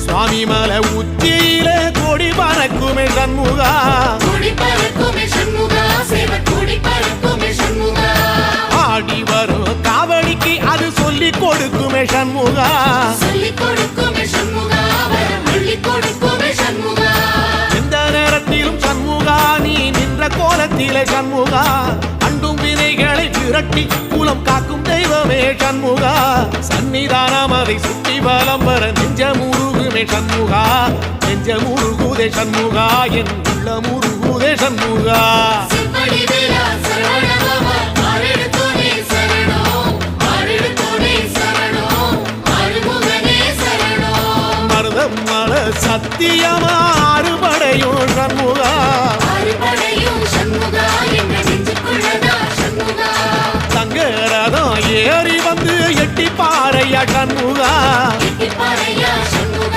சுவாமி மலை உச்சியிலே கொடி பறக்குமே சண்முகா, கொடி பறக்குமே சண்முகா, சேவ கொடி பறக்குமே சண்முகா. ஆடி வரும் காவடிக்கு அது சொல்லி கொடுக்குமே சண்முகா, சொல்லி கொடுக்குமே சண்முகா, வரம் அள்ளி கொடுக்குமே சண்முகா. எந்த நேரத்திலும் சண்முகா நீ நின்ற கோலத்திலே சண்முகா, அண்டும் வினைகளை விரட்டி குலம் காக்கும் தெய்வமே சண்முகா. சன்னிதானம் அதை சுற்றி பலம் வர நெஞ்ச முருகுமே சண்முகா, நெஞ்ச முருகுதே சண்முகா, என் உள்ள முருகுதே சண்முகா. செவ்வடி வேலா சரவண பவா, ஆறெடுத்தோனே சரணம், ஆறெடுத்தோனே சரணம், ஆறுமுகனே சரணம். மருதம் மல சத்தியமா அறுபடையும் சண்முகா, அறுபடையும் சண்முகா, எங்க நெஞ்சுக்குள்ளதா சண்முகா. தங்கரதம் ஏறி வந்து எட்டி பாறையா சண்முகா, எட்டிப்பாறையா சண்முகா.